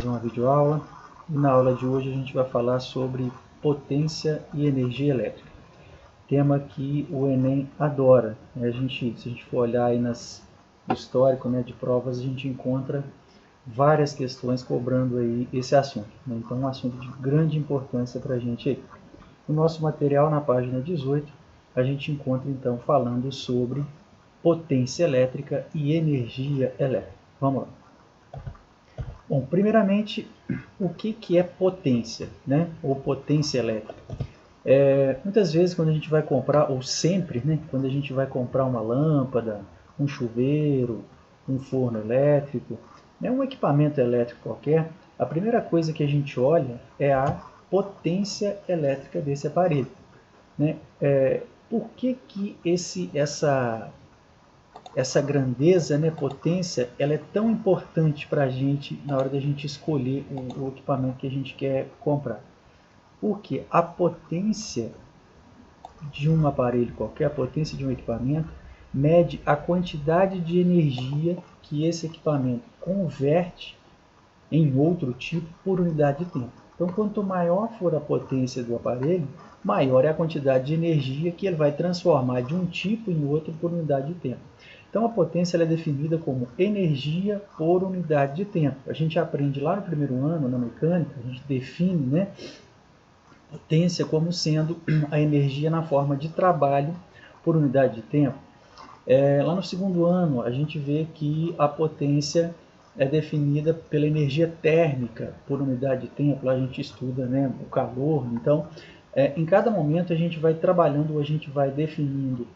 uma videoaula e na aula de hoje a gente vai falar sobre potência e energia elétrica. Tema que o Enem adora. Se a gente for olhar aí no histórico, de provas, a gente encontra várias questões cobrando aí esse assunto. Então, um assunto de grande importância para a gente aí. No nosso material, na página 18, a gente encontra então falando sobre potência elétrica e energia elétrica. Vamos lá. Bom, primeiramente, o que é potência, ou potência elétrica? Muitas vezes quando a gente vai comprar, ou sempre, quando a gente vai comprar uma lâmpada, um chuveiro, um forno elétrico, um equipamento elétrico qualquer, a primeira coisa que a gente olha é a potência elétrica desse aparelho. Por que essa grandeza, potência, ela é tão importante para a gente na hora da gente escolher o equipamento que a gente quer comprar? Porque a potência de um aparelho qualquer, a potência de um equipamento, mede a quantidade de energia que esse equipamento converte em outro tipo por unidade de tempo. Então, quanto maior for a potência do aparelho, maior é a quantidade de energia que ele vai transformar de um tipo em outro por unidade de tempo. Então, a potência é definida como energia por unidade de tempo. A gente aprende lá no primeiro ano, na mecânica, a gente define potência como sendo a energia na forma de trabalho por unidade de tempo. Lá no segundo ano, a gente vê que a potência é definida pela energia térmica por unidade de tempo. Lá a gente estuda o calor. Então, em cada momento a gente vai trabalhando, a gente vai definindo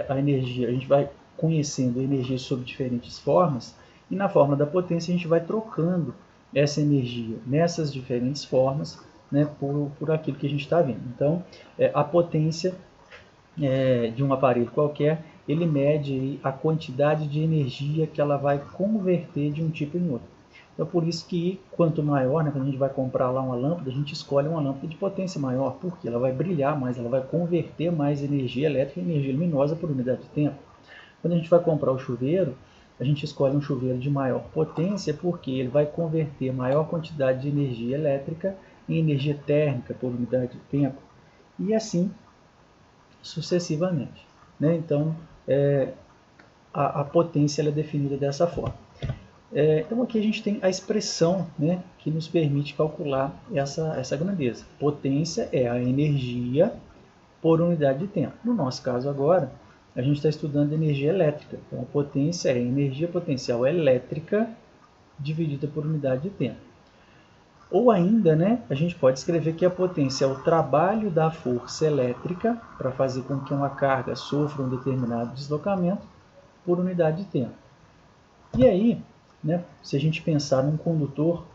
a energia, a gente vai conhecendo a energia sob diferentes formas, e na forma da potência a gente vai trocando essa energia nessas diferentes formas por aquilo que a gente está vendo. Então, a potência de um aparelho qualquer, ele mede aí a quantidade de energia que ela vai converter de um tipo em outro. Então, por isso que quanto maior, quando a gente vai comprar lá uma lâmpada, a gente escolhe uma lâmpada de potência maior, porque ela vai brilhar mais, ela vai converter mais energia elétrica em energia luminosa por unidade de tempo. Quando a gente vai comprar o chuveiro, a gente escolhe um chuveiro de maior potência, porque ele vai converter maior quantidade de energia elétrica em energia térmica por unidade de tempo, e assim sucessivamente. Então, a potência ela é definida dessa forma. Então, aqui a gente tem a expressão que nos permite calcular essa grandeza. Potência é a energia por unidade de tempo. No nosso caso agora, a gente está estudando energia elétrica. Então, a potência é a energia potencial elétrica dividida por unidade de tempo. Ou ainda, a gente pode escrever que a potência é o trabalho da força elétrica para fazer com que uma carga sofra um determinado deslocamento por unidade de tempo. E aí, se a gente pensar num condutor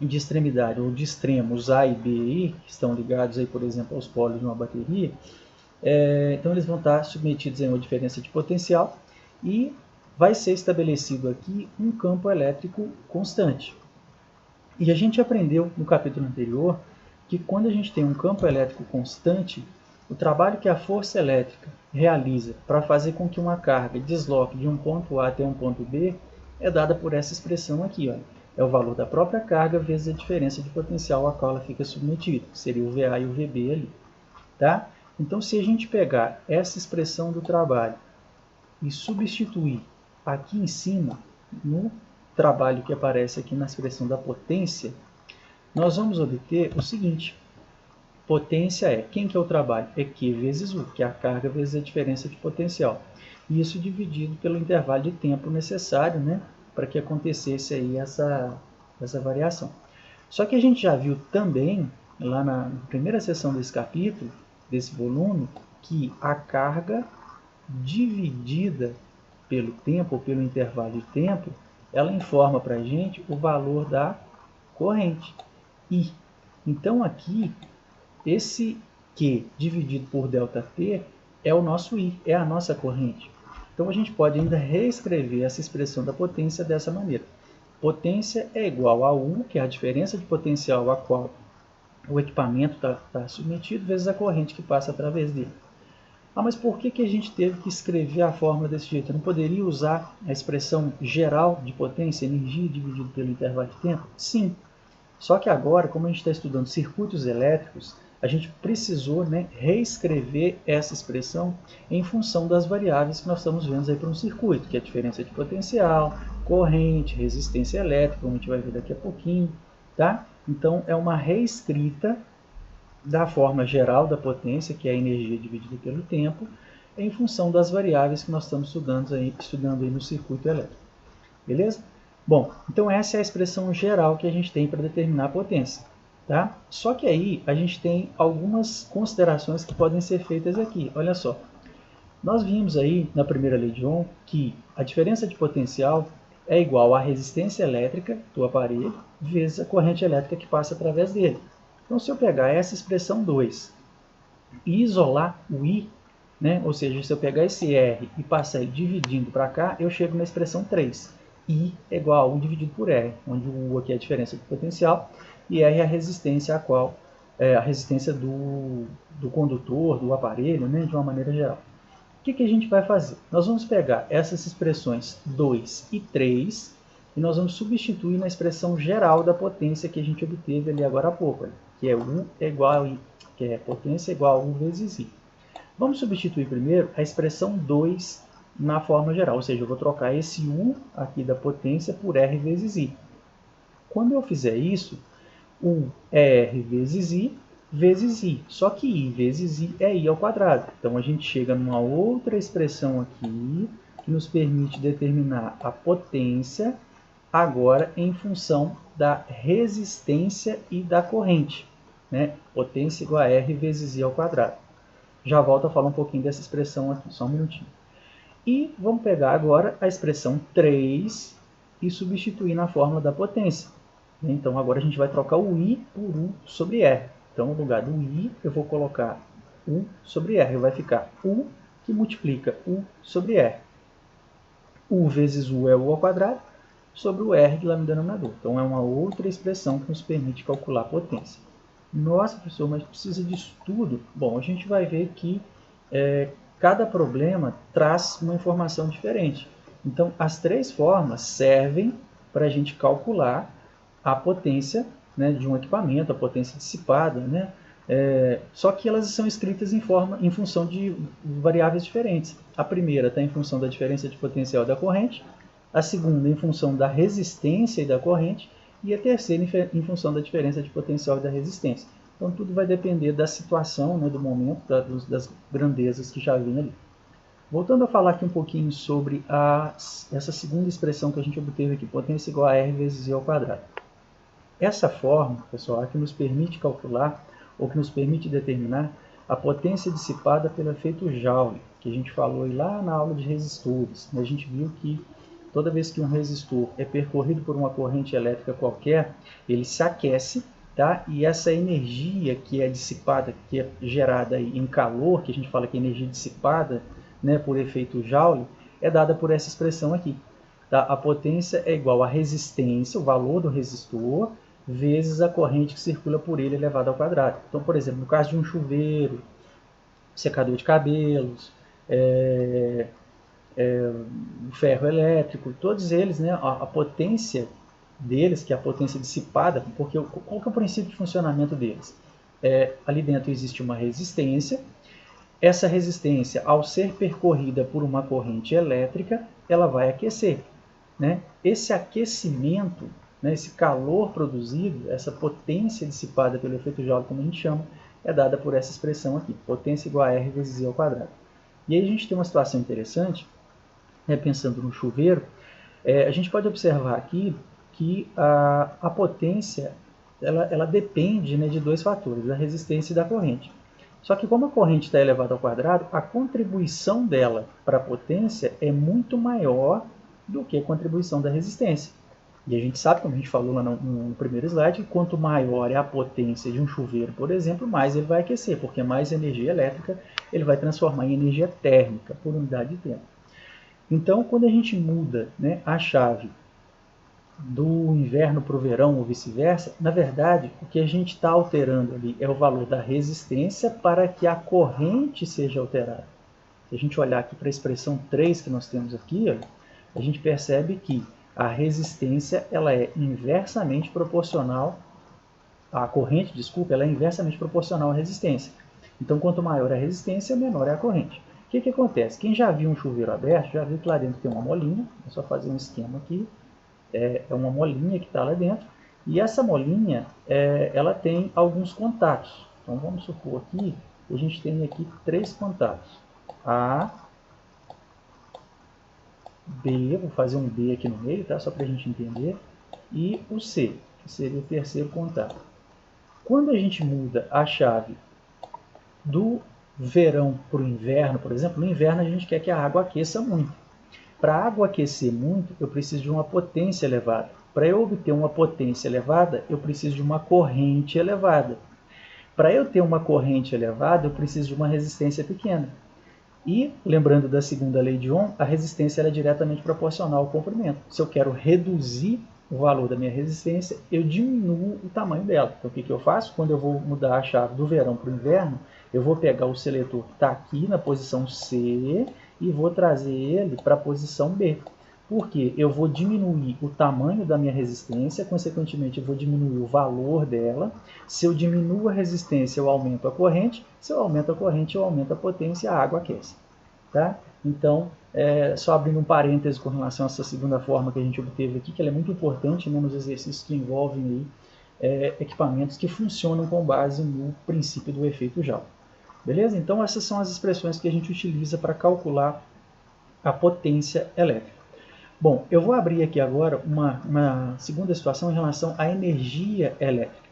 de extremidade, ou de extremos A e B, aí, que estão ligados, aí, por exemplo, aos polos de uma bateria, então eles vão estar submetidos a uma diferença de potencial e vai ser estabelecido aqui um campo elétrico constante. E a gente aprendeu no capítulo anterior que quando a gente tem um campo elétrico constante, o trabalho que a força elétrica realiza para fazer com que uma carga desloque de um ponto A até um ponto B é dada por essa expressão aqui. É o valor da própria carga vezes a diferença de potencial a qual ela fica submetida, que seria o VA e o VB ali. Tá? Então, se a gente pegar essa expressão do trabalho e substituir aqui em cima, no trabalho que aparece aqui na expressão da potência, nós vamos obter o seguinte: potência é, quem que é o trabalho? É Q vezes U, que é a carga vezes a diferença de potencial. E isso dividido pelo intervalo de tempo necessário para que acontecesse aí essa variação. Só que a gente já viu também, lá na primeira seção desse capítulo, desse volume, que a carga dividida pelo tempo, ou pelo intervalo de tempo, ela informa para a gente o valor da corrente, I. Então, aqui, esse Q dividido por ΔT é o nosso I, é a nossa corrente. Então, a gente pode ainda reescrever essa expressão da potência dessa maneira. Potência é igual a U, que é a diferença de potencial a qual o equipamento está submetido, vezes a corrente que passa através dele. Ah, mas por que a gente teve que escrever a fórmula desse jeito? Eu não poderia usar a expressão geral de potência, energia dividido pelo intervalo de tempo? Sim. Só que agora, como a gente está estudando circuitos elétricos, a gente precisou, né, reescrever essa expressão em função das variáveis que nós estamos vendo aí para um circuito, que é a diferença de potencial, corrente, resistência elétrica, como a gente vai ver daqui a pouquinho. Tá? Então, é uma reescrita da forma geral da potência, que é a energia dividida pelo tempo, em função das variáveis que nós estamos estudando aí no circuito elétrico. Beleza? Bom, então essa é a expressão geral que a gente tem para determinar a potência. Tá? Só que aí a gente tem algumas considerações que podem ser feitas aqui. Olha só, nós vimos aí na primeira lei de Ohm que a diferença de potencial é igual à resistência elétrica do aparelho vezes a corrente elétrica que passa através dele. Então, se eu pegar essa expressão 2 e isolar o I, né, ou seja, se eu pegar esse R e passar ele dividindo para cá, eu chego na expressão 3. I é igual a U dividido por R, onde o U aqui é a diferença de potencial e R é a resistência, a resistência do condutor, do aparelho, né, de uma maneira geral. O que a gente vai fazer? Nós vamos pegar essas expressões 2 e 3 e nós vamos substituir na expressão geral da potência que a gente obteve ali agora há pouco, que é U é igual a I, que é potência igual a U vezes I. Vamos substituir primeiro a expressão 2 na forma geral, ou seja, eu vou trocar esse U aqui da potência por R vezes I. Quando eu fizer isso, U é R vezes I, só que I vezes I é I ao quadrado. Então a gente chega numa outra expressão aqui que nos permite determinar a potência agora em função da resistência e da corrente. Né? Potência igual a R vezes I ao quadrado. Já volto a falar um pouquinho dessa expressão aqui, só um minutinho. E vamos pegar agora a expressão 3 e substituir na fórmula da potência. Então agora a gente vai trocar o I por U sobre R. Então no lugar do I eu vou colocar U sobre R. Vai ficar U que multiplica U sobre R. U vezes U é U ao quadrado sobre o R que lá no denominador. Então é uma outra expressão que nos permite calcular a potência. Nossa, professor, mas precisa disso tudo? Bom, a gente vai ver que cada problema traz uma informação diferente. Então, as três formas servem para a gente calcular a potência, né, de um equipamento, a potência dissipada, né? Só que elas são escritas em função de variáveis diferentes. A primeira está em função da diferença de potencial da corrente, a segunda em função da resistência e da corrente, e a terceira em função da diferença de potencial e da resistência. Então tudo vai depender da situação, né, do momento, das grandezas que já vêm ali. Voltando a falar aqui um pouquinho sobre essa segunda expressão que a gente obteve aqui, potência igual a R vezes I ao quadrado. Essa forma, pessoal, é que nos permite calcular, ou que nos permite determinar, a potência dissipada pelo efeito Joule, que a gente falou aí lá na aula de resistores. A gente viu que toda vez que um resistor é percorrido por uma corrente elétrica qualquer, ele se aquece, tá? E essa energia que é dissipada, que é gerada aí em calor, que a gente fala que é energia dissipada, né, por efeito Joule, é dada por essa expressão aqui. Tá? A potência é igual à resistência, o valor do resistor, vezes a corrente que circula por ele elevado ao quadrado. Então, por exemplo, no caso de um chuveiro, secador de cabelos, ferro elétrico, todos eles, né, a potência deles, que é a potência dissipada, porque qual que é o princípio de funcionamento deles? Ali dentro existe uma resistência, essa resistência, ao ser percorrida por uma corrente elétrica, ela vai aquecer. Né? Esse aquecimento, né, esse calor produzido, essa potência dissipada pelo efeito Joule, como a gente chama, é dada por essa expressão aqui, potência igual a R vezes I ao quadrado. E aí a gente tem uma situação interessante, né, pensando no chuveiro, a gente pode observar aqui que a potência ela depende, né, de dois fatores, da resistência e da corrente. Só que como a corrente está elevada ao quadrado, a contribuição dela para a potência é muito maior do que a contribuição da resistência. E a gente sabe, como a gente falou lá no primeiro slide, que quanto maior é a potência de um chuveiro, por exemplo, mais ele vai aquecer, porque mais energia elétrica ele vai transformar em energia térmica por unidade de tempo. Então, quando a gente muda, né, a chave do inverno para o verão ou vice-versa, na verdade, o que a gente está alterando ali é o valor da resistência para que a corrente seja alterada. Se a gente olhar aqui para a expressão 3 que nós temos aqui, ó, a gente percebe que a resistência ela é inversamente proporcional, a corrente, desculpa, ela é inversamente proporcional à resistência. Então, quanto maior a resistência, menor é a corrente. O que acontece? Quem já viu um chuveiro aberto, já viu que lá dentro tem uma molinha, é só fazer um esquema aqui, é uma molinha que está lá dentro, e essa molinha, ela tem alguns contatos. Então, vamos supor aqui, a gente tem aqui 3 contatos. A, B, vou fazer um B aqui no meio, tá? Só para a gente entender, e o C, que seria o terceiro contato. Quando a gente muda a chave do verão para o inverno, por exemplo, no inverno a gente quer que a água aqueça muito. Para a água aquecer muito, eu preciso de uma potência elevada. Para eu obter uma potência elevada, eu preciso de uma corrente elevada. Para eu ter uma corrente elevada, eu preciso de uma resistência pequena. E, lembrando da segunda lei de Ohm, a resistência é diretamente proporcional ao comprimento. Se eu quero reduzir o valor da minha resistência, eu diminuo o tamanho dela. Então, o que eu faço? Quando eu vou mudar a chave do verão para o inverno, eu vou pegar o seletor que está aqui na posição C e vou trazer ele para a posição B. Por quê? Eu vou diminuir o tamanho da minha resistência, consequentemente eu vou diminuir o valor dela. Se eu diminuo a resistência, eu aumento a corrente. Se eu aumento a corrente, eu aumento a potência e a água aquece. Tá? Então, só abrindo um parêntese com relação a essa segunda forma que a gente obteve aqui, que ela é muito importante, né, nos exercícios que envolvem aí, equipamentos que funcionam com base no princípio do efeito Joule. Beleza? Então, essas são as expressões que a gente utiliza para calcular a potência elétrica. Bom, eu vou abrir aqui agora uma segunda situação em relação à energia elétrica.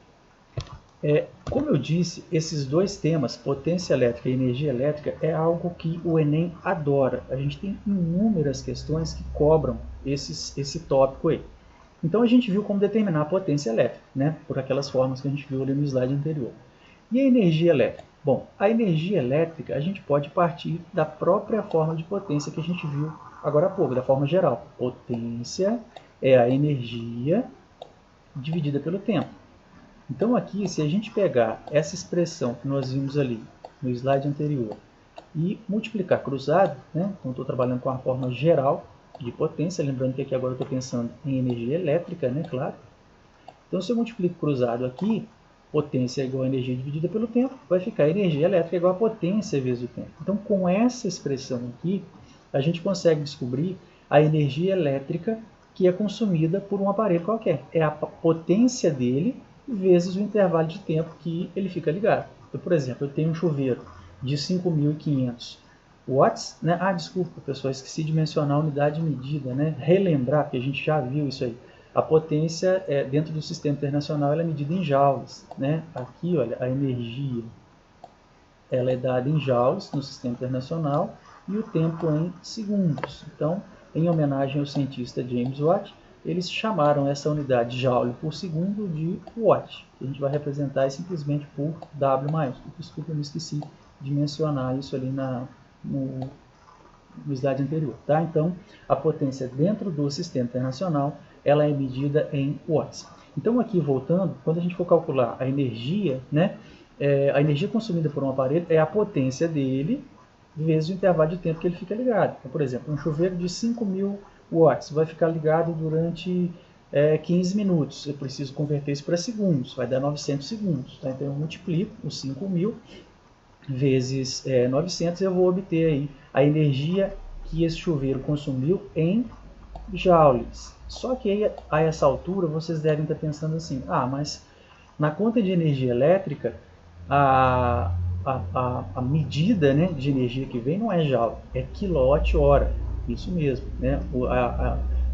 Como eu disse, esses dois temas, potência elétrica e energia elétrica, é algo que o Enem adora. A gente tem inúmeras questões que cobram esse tópico aí. Então a gente viu como determinar a potência elétrica, né? Por aquelas formas que a gente viu ali no slide anterior. E a energia elétrica? Bom, a energia elétrica a gente pode partir da própria forma de potência que a gente viu agora há pouco, da forma geral. Potência é a energia dividida pelo tempo. Então aqui, se a gente pegar essa expressão que nós vimos ali no slide anterior e multiplicar cruzado, né? Então estou trabalhando com a forma geral de potência, lembrando que aqui agora eu estou pensando em energia elétrica, né? Claro. Então se eu multiplico cruzado aqui, potência é igual a energia dividida pelo tempo, vai ficar energia elétrica igual a potência vezes o tempo. Então com essa expressão aqui, a gente consegue descobrir a energia elétrica que é consumida por um aparelho qualquer. É a potência dele vezes o intervalo de tempo que ele fica ligado. Então, por exemplo, eu tenho um chuveiro de 5.500 watts, né? Desculpa, pessoal, esqueci de mencionar a unidade de medida, né? Relembrar, porque a gente já viu isso aí. A potência, dentro do sistema internacional, ela é medida em joules, né? Aqui, olha, a energia, ela é dada em joules no sistema internacional e o tempo em segundos. Então, em homenagem ao cientista James Watt, eles chamaram essa unidade de joule por segundo de watt. A gente vai representar simplesmente por W maiúsculo. Desculpa, eu me esqueci de mencionar isso ali no slide anterior. Tá? Então, a potência dentro do sistema internacional ela é medida em watts. Então, aqui voltando, quando a gente for calcular a energia, né, a energia consumida por um aparelho é a potência dele vezes o intervalo de tempo que ele fica ligado. Então, por exemplo, um chuveiro de 5.000 watts vai ficar ligado durante 15 minutos. Eu preciso converter isso para segundos, vai dar 900 segundos. Tá? Então eu multiplico os 5.000 vezes 900 e eu vou obter aí a energia que esse chuveiro consumiu em joules. Só que aí, a essa altura vocês devem estar pensando assim, mas na conta de energia elétrica a medida, né, de energia que vem não é joule, é quilowatt-hora. Isso mesmo, né?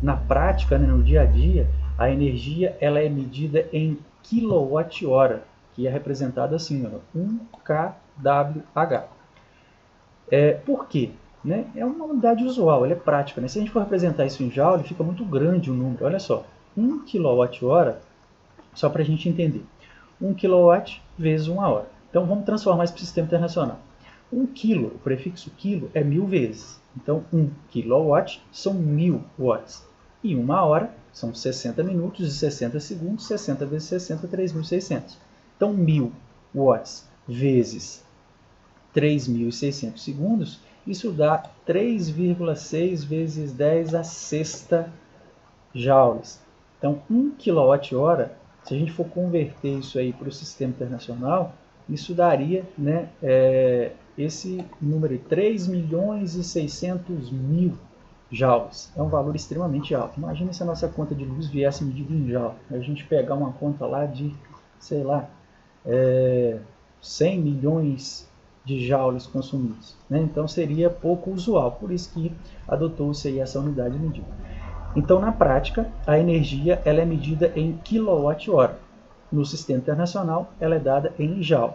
Na prática, né, no dia a dia, a energia ela é medida em quilowatt-hora, que é representada assim, 1 kWh. Por quê? Né? É uma unidade usual, ela é prática. Né? Se a gente for representar isso em joule, fica muito grande o número. Olha só, 1 kWh, só para a gente entender, 1 kW vezes 1 hora. Então vamos transformar isso para o sistema internacional. 1 quilo, o prefixo quilo é 1000 vezes. Então 1 kW são 1000 watts. E 1 hora são 60 minutos e 60 segundos, 60 vezes 60, 3.600. Então 1000 watts vezes 3.600 segundos isso dá 3,6 vezes 10 a sexta joules. Então, 1 kWh, se a gente for converter isso aí para o sistema internacional, isso daria, né, esse número, 3.600.000 joules. É um valor extremamente alto. Imagina se a nossa conta de luz viesse medida em joule. A gente pegar uma conta lá de, sei lá, 100 milhões de joules consumidos, né? Então seria pouco usual, por isso que adotou-se aí essa unidade de medida. Então, na prática, a energia ela é medida em kWh. No sistema internacional, ela é dada em joule.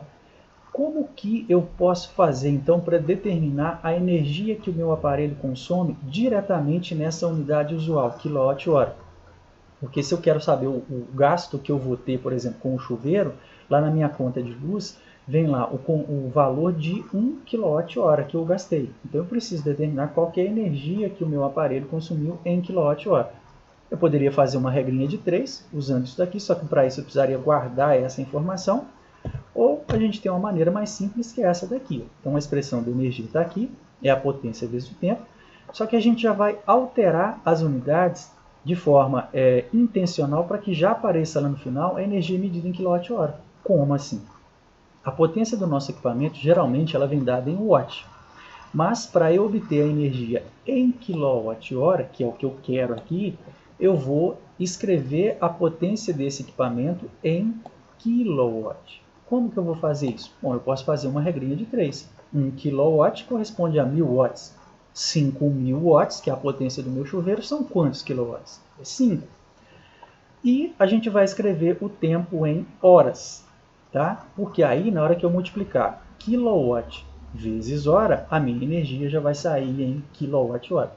Como que eu posso fazer, então, para determinar a energia que o meu aparelho consome diretamente nessa unidade usual, kWh? Porque se eu quero saber o gasto que eu vou ter, por exemplo, com o chuveiro, lá na minha conta de luz, vem lá o valor de 1 kWh que eu gastei. Então eu preciso determinar qual que é a energia que o meu aparelho consumiu em kWh. Eu poderia fazer uma regrinha de 3 usando isso daqui, só que para isso eu precisaria guardar essa informação. Ou a gente tem uma maneira mais simples que é essa daqui. Então a expressão da energia está aqui, é a potência vezes o tempo, só que a gente já vai alterar as unidades de forma intencional para que já apareça lá no final a energia medida em kWh. Como assim? A potência do nosso equipamento geralmente ela vem dada em watt, mas para eu obter a energia em kWh, que é o que eu quero aqui, eu vou escrever a potência desse equipamento em kilowatt. Como que eu vou fazer isso? Bom, eu posso fazer uma regrinha de 3. 1 kW corresponde a 1000 watts. 5.000 watts, que é a potência do meu chuveiro, são quantos quilowatts? É 5. E a gente vai escrever o tempo em horas, tá? Porque aí, na hora que eu multiplicar kilowatt vezes hora, a minha energia já vai sair em quilowatt-hora.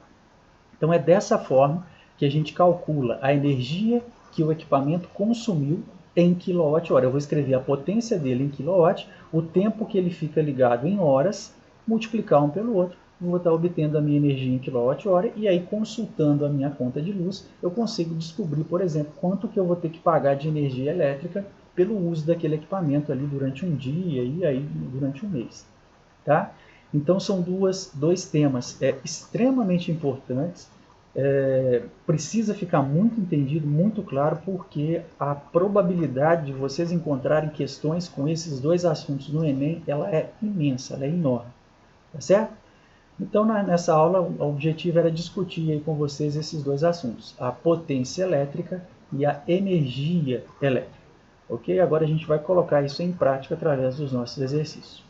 Então é dessa forma que a gente calcula a energia que o equipamento consumiu em quilowatt-hora. Eu vou escrever a potência dele em quilowatt, o tempo que ele fica ligado em horas, multiplicar um pelo outro, vou estar obtendo a minha energia em quilowatt-hora e aí consultando a minha conta de luz, eu consigo descobrir, por exemplo, quanto que eu vou ter que pagar de energia elétrica pelo uso daquele equipamento ali durante um dia e aí durante um mês. Tá? Então são dois temas extremamente importantes, precisa ficar muito entendido, muito claro, porque a probabilidade de vocês encontrarem questões com esses dois assuntos no Enem, ela é imensa, ela é enorme, tá certo? Então nessa aula o objetivo era discutir aí com vocês esses dois assuntos, a potência elétrica e a energia elétrica. Ok? Agora a gente vai colocar isso em prática através dos nossos exercícios.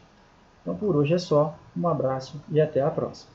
Então por hoje é só, um abraço e até a próxima.